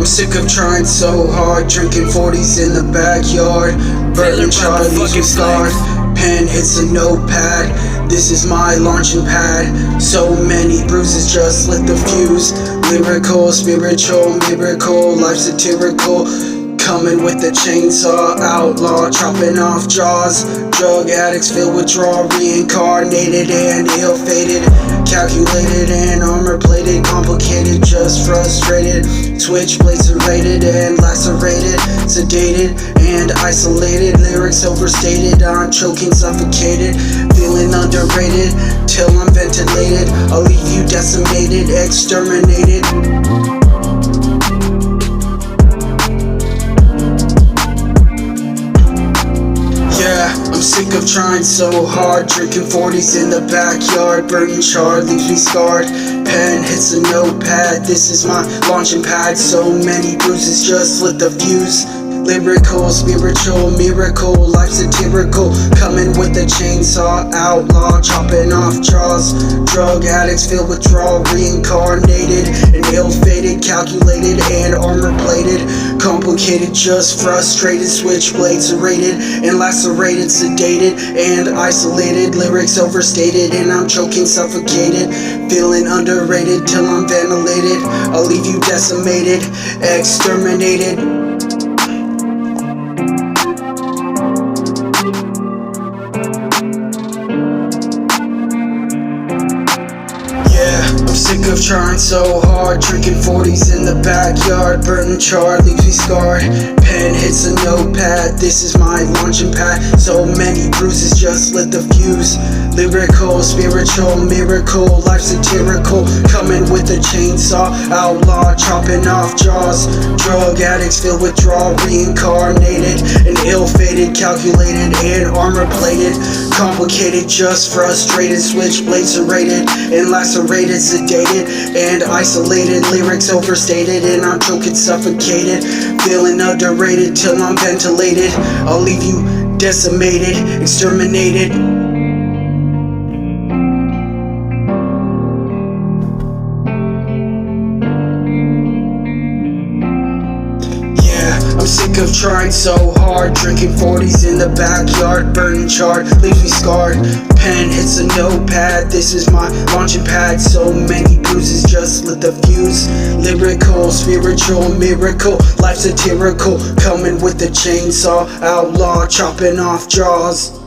I'm sick of trying so hard, drinking 40s in the backyard, burning charred, leaves me scarred. Pen hits a notepad, this is my launching pad. So many bruises, just lit the fuse. Lyrical, spiritual, miracle, life satirical. Coming with the chainsaw, outlaw, chopping off jaws. Drug addicts filled with withdrawal, reincarnated and ill-fated. Calculated and armor-plated, complicated, just frustrated. Switchblade, serrated and lacerated, sedated and isolated. Lyrics overstated, I'm choking, suffocated. Feeling underrated, till I'm ventilated. I'll leave you decimated, exterminated. I'm sick of trying so hard, drinking 40s in the backyard, burning charred, leaves me scarred. Pen hits a notepad, this is my launching pad. So many bruises, just lit the fuse. Lyrical, spiritual, miracle, life satirical. Coming with a chainsaw, outlaw, chopping off jaws. Drug addicts filled with withdrawal, reincarnated and ill-fated. Calculated and armor-plated, complicated, just frustrated. Switchblade, serrated and lacerated, sedated and isolated. Lyrics overstated and I'm choking, suffocated. Feeling underrated till I'm ventilated. I'll leave you decimated, exterminated. I'm sick of trying so hard, drinking 40s in the backyard, burning charred, leaves me scarred. Pen hits a notepad, this is my launching pad. So many bruises, just lit the fuse. Lyrical, spiritual, miracle, life satirical. Coming with a chainsaw, outlaw, chopping off jaws. Drug addicts filled with withdrawal, reincarnated and ill-fated. Calculated and armor-plated, complicated, just frustrated. Switchblade, serrated and lacerated, sedated and isolated. Lyrics overstated and I'm choking, suffocated. Feeling underrated till I'm ventilated. I'll leave you decimated, exterminated. I'm sick of trying so hard, drinking 40s in the backyard, burning charred, leaves me scarred. Pen hits a notepad, this is my launching pad. So many bruises, just lit the fuse. Lyrical, spiritual, miracle, life satirical. Coming with a chainsaw, outlaw, chopping off jaws.